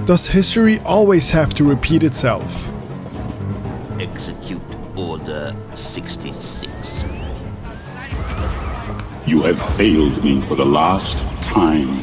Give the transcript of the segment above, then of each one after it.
Does history always have to repeat itself? Execute Order 66. You have failed me for the last time.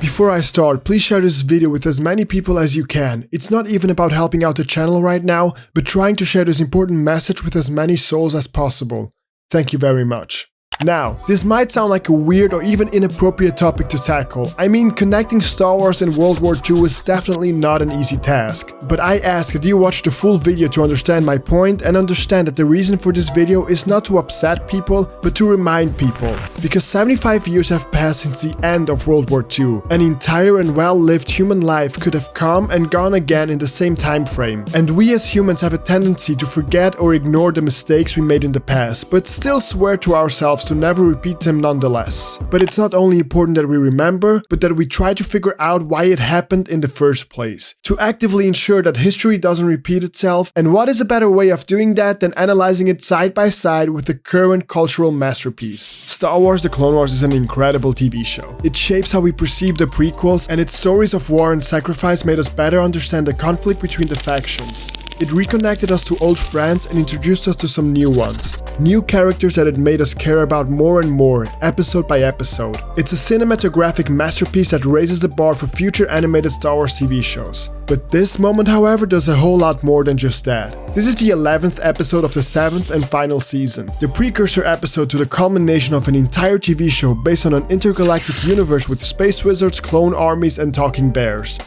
Before I start, please share this video with as many people as you can. It's not even about helping out the channel right now, but trying to share this important message with as many souls as possible. Thank you very much. Now, this might sound like a weird or even inappropriate topic to tackle. I mean, connecting Star Wars and World War II is definitely not an easy task. But I ask that you watch the full video to understand my point and understand that the reason for this video is not to upset people, but to remind people. Because 75 years have passed since the end of World War II. An entire and well-lived human life could have come and gone again in the same time frame. And we as humans have a tendency to forget or ignore the mistakes we made in the past, but still swear to ourselves to never repeat them nonetheless. But it's not only important that we remember, but that we try to figure out why it happened in the first place. To actively ensure that history doesn't repeat itself, and what is a better way of doing that than analyzing it side by side with the current cultural masterpiece. Star Wars: The Clone Wars is an incredible TV show. It shapes how we perceive the prequels, and its stories of war and sacrifice made us better understand the conflict between the factions. It reconnected us to old friends and introduced us to some new ones. New characters that it made us care about more and more, episode by episode. It's a cinematographic masterpiece that raises the bar for future animated Star Wars TV shows. But this moment, however, does a whole lot more than just that. This is the 11th episode of the 7th and final season. The precursor episode to the culmination of an entire TV show based on an intergalactic universe with space wizards, clone armies, and talking bears.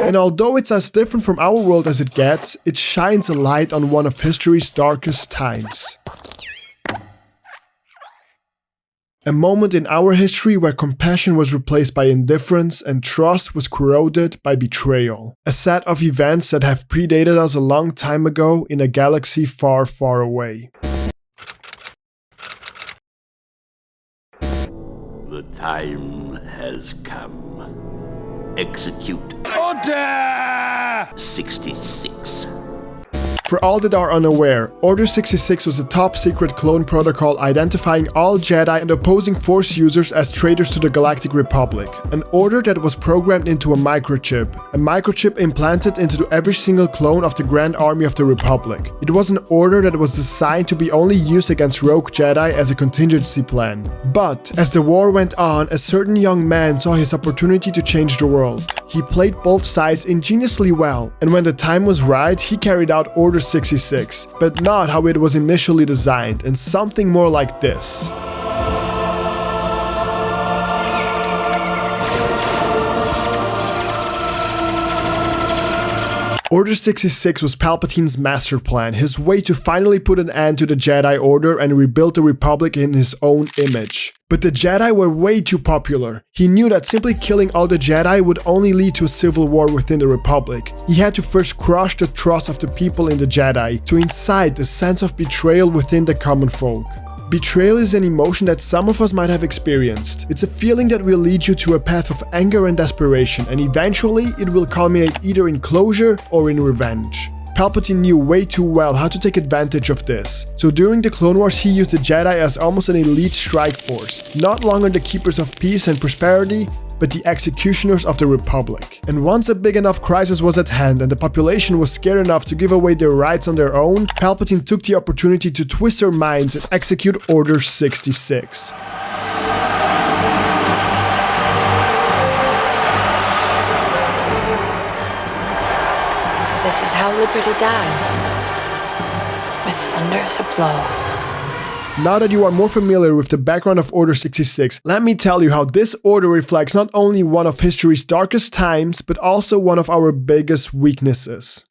And although it's as different from our world as it gets, it shines a light on one of history's darkest times. A moment in our history where compassion was replaced by indifference and trust was corroded by betrayal. A set of events that have predated us a long time ago in a galaxy far, far away. The time has come. Execute Order 66. For all that are unaware, Order 66 was a top-secret clone protocol identifying all Jedi and opposing Force users as traitors to the Galactic Republic. An order that was programmed into a microchip implanted into every single clone of the Grand Army of the Republic. It was an order that was designed to be only used against rogue Jedi as a contingency plan. But, as the war went on, a certain young man saw his opportunity to change the world. He played both sides ingeniously well, and when the time was right, he carried out Order 66, but not how it was initially designed, and something more like this. Order 66 was Palpatine's master plan, his way to finally put an end to the Jedi Order and rebuild the Republic in his own image. But the Jedi were way too popular. He knew that simply killing all the Jedi would only lead to a civil war within the Republic. He had to first crush the trust of the people in the Jedi, to incite a sense of betrayal within the common folk. Betrayal is an emotion that some of us might have experienced. It's a feeling that will lead you to a path of anger and desperation, and eventually it will culminate either in closure or in revenge. Palpatine knew way too well how to take advantage of this. So during the Clone Wars, he used the Jedi as almost an elite strike force, not longer the keepers of peace and prosperity, but the executioners of the Republic. And once a big enough crisis was at hand and the population was scared enough to give away their rights on their own, Palpatine took the opportunity to twist their minds and execute Order 66. This is how liberty dies, with thunderous applause. Now that you are more familiar with the background of Order 66, let me tell you how this order reflects not only one of history's darkest times, but also one of our biggest weaknesses.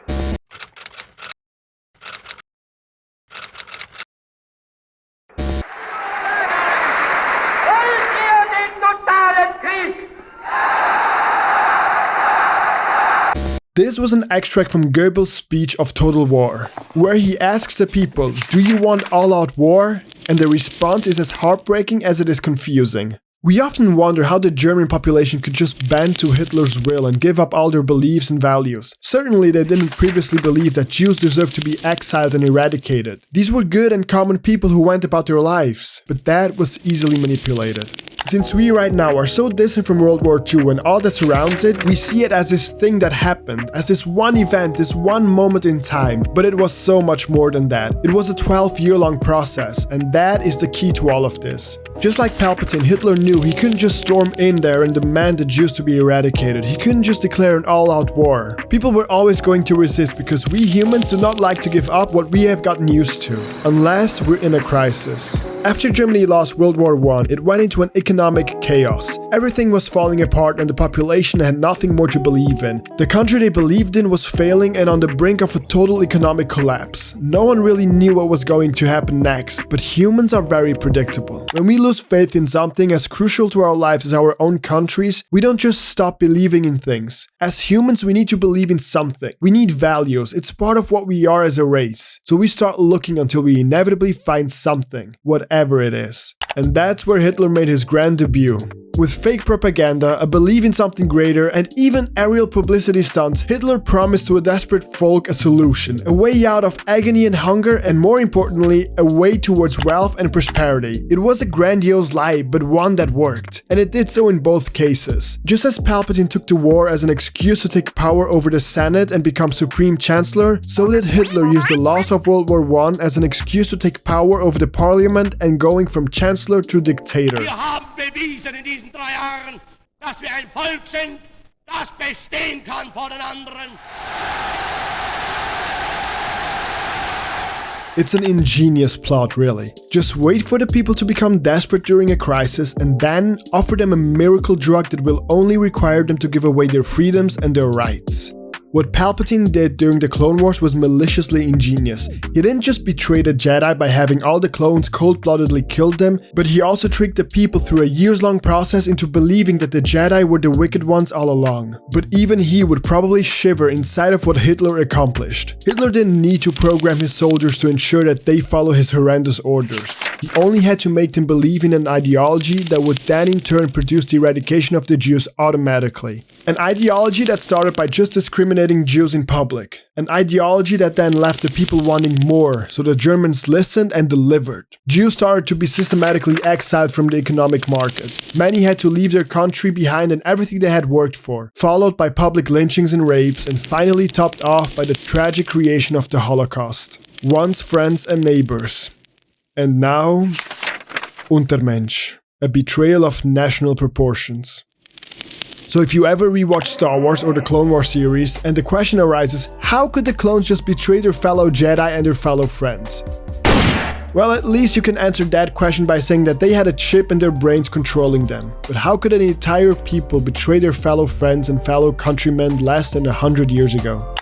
This was an extract from Goebbels' speech of Total War, where he asks the people, "Do you want all-out war?" And the response is as heartbreaking as it is confusing. We often wonder how the German population could just bend to Hitler's will and give up all their beliefs and values. Certainly they didn't previously believe that Jews deserved to be exiled and eradicated. These were good and common people who went about their lives, but that was easily manipulated. Since we right now are so distant from World War II and all that surrounds it, we see it as this thing that happened, as this one event, this one moment in time. But it was so much more than that. It was a 12-year-long process, and that is the key to all of this. Just like Palpatine, Hitler knew he couldn't just storm in there and demand the Jews to be eradicated. He couldn't just declare an all-out war. People were always going to resist because we humans do not like to give up what we have gotten used to, unless we're in a crisis. After Germany lost World War I, it went into an economic chaos. Everything was falling apart and the population had nothing more to believe in. The country they believed in was failing and on the brink of a total economic collapse. No one really knew what was going to happen next, but humans are very predictable. When we lose faith in something as crucial to our lives as our own countries, we don't just stop believing in things. As humans, we need to believe in something. We need values. It's part of what we are as a race. So we start looking until we inevitably find something, whatever it is. And that's where Hitler made his grand debut. With fake propaganda, a belief in something greater, and even aerial publicity stunts, Hitler promised to a desperate folk a solution, a way out of agony and hunger, and more importantly, a way towards wealth and prosperity. It was a grandiose lie, but one that worked. And it did so in both cases. Just as Palpatine took the war as an excuse to take power over the Senate and become Supreme Chancellor, so did Hitler use the loss of World War I as an excuse to take power over the Parliament and going from Chancellor to dictator. Wir haben bewiesen in diesen 3 Jahren, dass wir ein Volk sind, das bestehen kann vor den anderen. It's an ingenious plot, really. Just wait for the people to become desperate during a crisis and then offer them a miracle drug that will only require them to give away their freedoms and their rights. What Palpatine did during the Clone Wars was maliciously ingenious. He didn't just betray the Jedi by having all the clones cold-bloodedly kill them, but he also tricked the people through a years-long process into believing that the Jedi were the wicked ones all along. But even he would probably shiver inside of what Hitler accomplished. Hitler didn't need to program his soldiers to ensure that they follow his horrendous orders. He only had to make them believe in an ideology that would then in turn produce the eradication of the Jews automatically. An ideology that started by just discriminating Jews in public. An ideology that then left the people wanting more, so the Germans listened and delivered. Jews started to be systematically exiled from the economic market. Many had to leave their country behind and everything they had worked for, followed by public lynchings and rapes, and finally topped off by the tragic creation of the Holocaust. Once friends and neighbors. And now, Untermensch, a betrayal of national proportions. So if you ever rewatch Star Wars or the Clone Wars series, and the question arises, how could the clones just betray their fellow Jedi and their fellow friends? Well, at least you can answer that question by saying that they had a chip in their brains controlling them. But how could an entire people betray their fellow friends and fellow countrymen less than 100 years ago?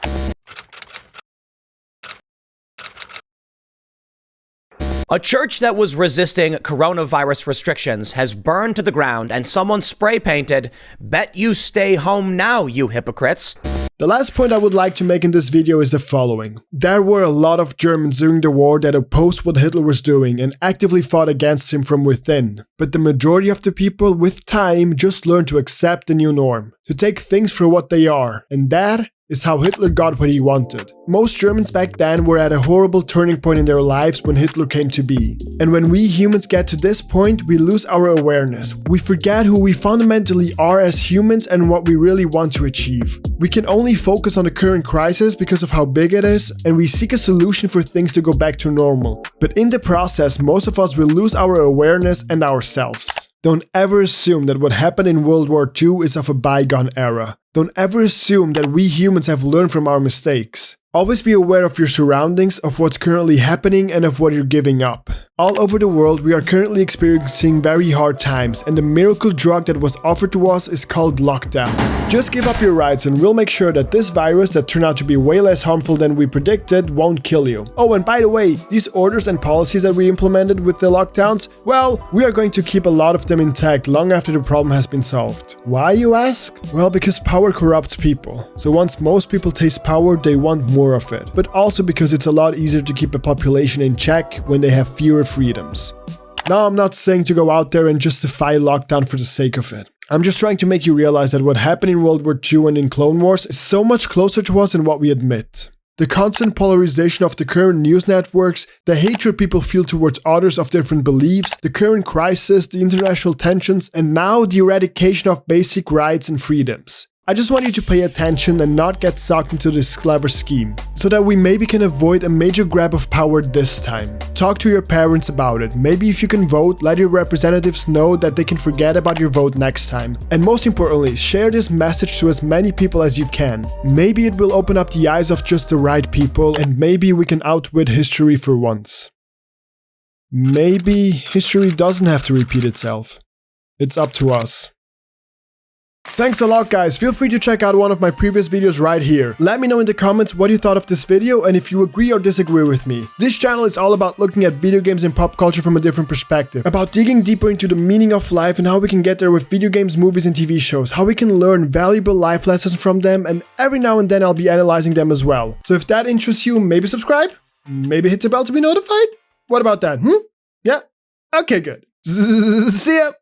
A church that was resisting coronavirus restrictions has burned to the ground and someone spray painted, "Bet you stay home now, you hypocrites." The last point I would like to make in this video is the following. There were a lot of Germans during the war that opposed what Hitler was doing and actively fought against him from within. But the majority of the people, with time, just learned to accept the new norm, to take things for what they are, and that is how Hitler got what he wanted. Most Germans back then were at a horrible turning point in their lives when Hitler came to be. And when we humans get to this point, we lose our awareness. We forget who we fundamentally are as humans and what we really want to achieve. We can only focus on the current crisis because of how big it is, and we seek a solution for things to go back to normal. But in the process, most of us will lose our awareness and ourselves. Don't ever assume that what happened in World War II is of a bygone era. Don't ever assume that we humans have learned from our mistakes. Always be aware of your surroundings, of what's currently happening, and of what you're giving up. All over the world, we are currently experiencing very hard times, and the miracle drug that was offered to us is called lockdown. Just give up your rights and we'll make sure that this virus that turned out to be way less harmful than we predicted won't kill you. Oh, and by the way, these orders and policies that we implemented with the lockdowns, well, we are going to keep a lot of them intact long after the problem has been solved. Why, you ask? Well, because power corrupts people. So once most people taste power, they want more of it. But also because it's a lot easier to keep a population in check when they have fewer freedoms. Now, I'm not saying to go out there and justify lockdown for the sake of it. I'm just trying to make you realize that what happened in World War II and in Clone Wars is so much closer to us than what we admit. The constant polarization of the current news networks, the hatred people feel towards others of different beliefs, the current crisis, the international tensions, and now the eradication of basic rights and freedoms. I just want you to pay attention and not get sucked into this clever scheme, so that we maybe can avoid a major grab of power this time. Talk to your parents about it. Maybe if you can vote, let your representatives know that they can forget about your vote next time. And most importantly, share this message to as many people as you can. Maybe it will open up the eyes of just the right people, and maybe we can outwit history for once. Maybe history doesn't have to repeat itself. It's up to us. Thanks a lot, guys. Feel free to check out one of my previous videos right here. Let me know in the comments what you thought of this video and if you agree or disagree with me. This channel is all about looking at video games and pop culture from a different perspective, about digging deeper into the meaning of life and how we can get there with video games, movies and TV shows, how we can learn valuable life lessons from them, and every now and then I'll be analyzing them as well. So if that interests you, maybe subscribe? Maybe hit the bell to be notified? What about that? Yeah? Okay, good. See ya!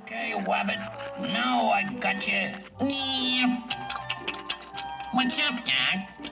Okay, Wabbit. Now I got you. What's up, Doc?